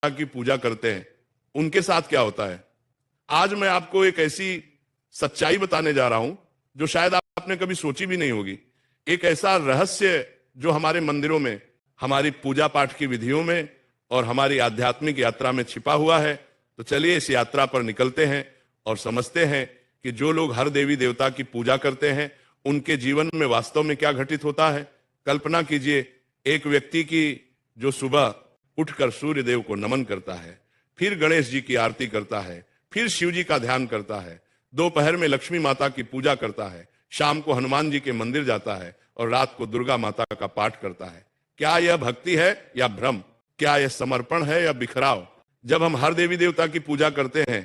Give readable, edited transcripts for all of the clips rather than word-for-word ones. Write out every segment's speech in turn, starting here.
की पूजा करते हैं उनके साथ क्या होता है। आज मैं आपको एक ऐसी सच्चाई बताने जा रहा हूं जो शायद आपने कभी सोची भी नहीं होगी। एक ऐसा रहस्य जो हमारे मंदिरों में, हमारी पूजा पाठ की विधियों में और हमारी आध्यात्मिक यात्रा में छिपा हुआ है। तो चलिए इस यात्रा पर निकलते हैं और समझते हैं कि जो लोग हर देवी देवता की पूजा करते हैं उनके जीवन में वास्तव में क्या घटित होता है। कल्पना कीजिए, एक व्यक्ति की जो सुबह उठकर सूर्य देव को नमन करता है, फिर गणेश जी की आरती करता है, फिर शिव जी का ध्यान करता है, दोपहर में लक्ष्मी माता की पूजा करता है, शाम को हनुमान जी के मंदिर जाता है और रात को दुर्गा माता का पाठ करता है। क्या यह भक्ति है या भ्रम? क्या यह समर्पण है या बिखराव? जब हम हर देवी देवता की पूजा करते हैं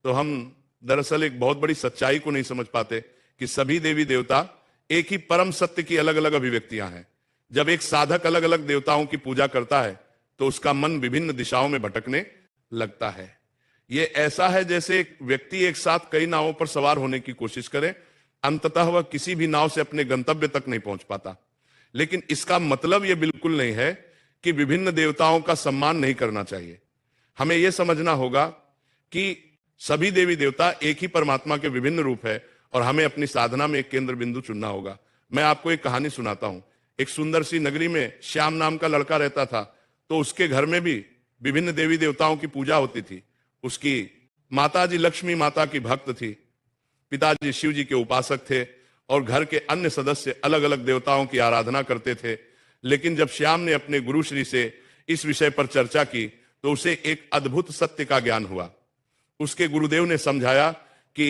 तो हम दरअसल एक बहुत बड़ी सच्चाई को नहीं समझ पाते कि सभी देवी देवता एक ही परम सत्य की अलग अलग अभिव्यक्तियां हैं। जब एक साधक अलग अलग देवताओं की पूजा करता है तो उसका मन विभिन्न दिशाओं में भटकने लगता है। यह ऐसा है जैसे एक व्यक्ति एक साथ कई नावों पर सवार होने की कोशिश करे, अंततः वह किसी भी नाव से अपने गंतव्य तक नहीं पहुंच पाता। लेकिन इसका मतलब यह बिल्कुल नहीं है कि विभिन्न देवताओं का सम्मान नहीं करना चाहिए। हमें यह समझना होगा कि सभी देवी देवता एक ही परमात्मा के विभिन्न रूप है और हमें अपनी साधना में एक केंद्र बिंदु चुनना होगा। मैं आपको एक कहानी सुनाता हूं। एक सुंदर सी नगरी में श्याम नाम का लड़का रहता था। तो उसके घर में भी विभिन्न देवी देवताओं की पूजा होती थी। उसकी माताजी लक्ष्मी माता की भक्त थी, पिताजी शिव जी के उपासक थे और घर के अन्य सदस्य अलग अलग देवताओं की आराधना करते थे। लेकिन जब श्याम ने अपने गुरु श्री से इस विषय पर चर्चा की तो उसे एक अद्भुत सत्य का ज्ञान हुआ। उसके गुरुदेव ने समझाया कि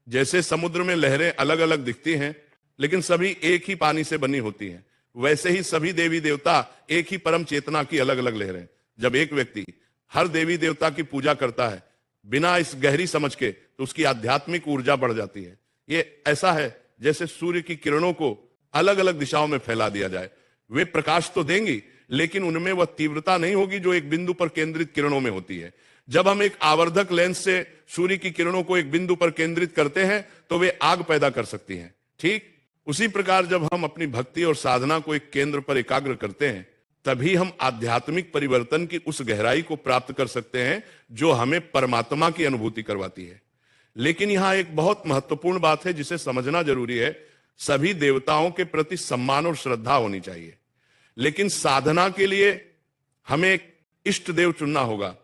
जैसे समुद्र में लहरें अलग अलग दिखती हैं लेकिन सभी एक ही पानी से बनी होती हैं, वैसे ही सभी देवी देवता एक ही परम चेतना की अलग अलग लहरें। जब एक व्यक्ति हर देवी देवता की पूजा करता है बिना इस गहरी समझ के तो उसकी आध्यात्मिक ऊर्जा बढ़ जाती है। ये ऐसा है जैसे सूर्य की किरणों को अलग अलग दिशाओं में फैला दिया जाए। वे प्रकाश तो देंगी लेकिन उनमें वह तीव्रता नहीं होगी जो एक बिंदु पर केंद्रित किरणों में होती है। जब हम एक आवर्धक लेंस से सूर्य की किरणों को एक बिंदु पर केंद्रित करते हैं तो वे आग पैदा कर सकती हैं। ठीक उसी प्रकार जब हम अपनी भक्ति और साधना को एक केंद्र पर एकाग्र करते हैं तभी हम आध्यात्मिक परिवर्तन की उस गहराई को प्राप्त कर सकते हैं जो हमें परमात्मा की अनुभूति करवाती है। लेकिन यहां एक बहुत महत्वपूर्ण बात है जिसे समझना जरूरी है। सभी देवताओं के प्रति सम्मान और श्रद्धा होनी चाहिए, लेकिन साधना के लिए हमें एक इष्ट देव चुनना होगा।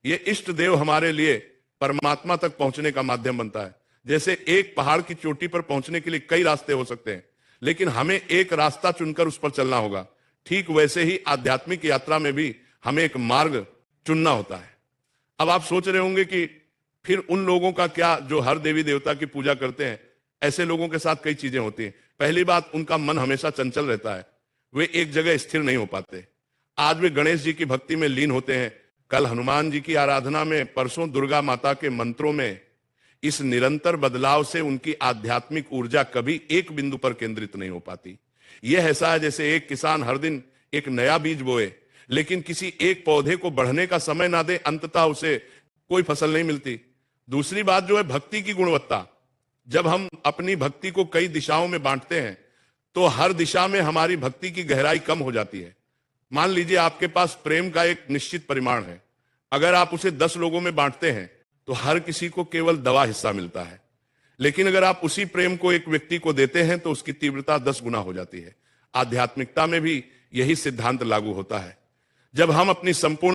यह इष्ट देव हमारे लिए परमात्मा तक पहुंचने का माध्यम बनता है। जैसे एक पहाड़ की चोटी पर पहुंचने के लिए कई रास्ते हो सकते हैं लेकिन हमें एक रास्ता चुनकर उस पर चलना होगा। ठीक वैसे ही आध्यात्मिक यात्रा में भी हमें एक मार्ग चुनना होता है। अब आप सोच रहे होंगे कि फिर उन लोगों का क्या जो हर देवी देवता की पूजा करते हैं। ऐसे लोगों के साथ कई चीजें होती हैं। पहली बात, उनका मन हमेशा चंचल रहता है, वे एक जगह स्थिर नहीं हो पाते। आज वे गणेश जी की भक्ति में लीन होते हैं, कल हनुमान जी की आराधना में, परसों दुर्गा माता के मंत्रों में। इस निरंतर बदलाव से उनकी आध्यात्मिक ऊर्जा कभी एक बिंदु पर केंद्रित नहीं हो पाती। यह ऐसा है जैसे एक किसान हर दिन एक नया बीज बोए लेकिन किसी एक पौधे को बढ़ने का समय ना दे, अंततः उसे कोई फसल नहीं मिलती। दूसरी बात जो है भक्ति की गुणवत्ता। जब हम अपनी भक्ति को कई दिशाओं में बांटते हैं तो हर दिशा में हमारी भक्ति की गहराई कम हो जाती है। मान लीजिए आपके पास प्रेम का एक निश्चित परिमाण है, अगर आप उसे 10 लोगों में बांटते हैं तो हर किसी को केवल दवा हिस्सा मिलता है। लेकिन अगर आप उसी प्रेम को एक व्यक्ति को देते हैं तो उसकी तीव्रता 10 गुना हो जाती है। आध्यात्मिकता में भी यही सिद्धांत लागू होता है। जब हम अपनी संपूर्ण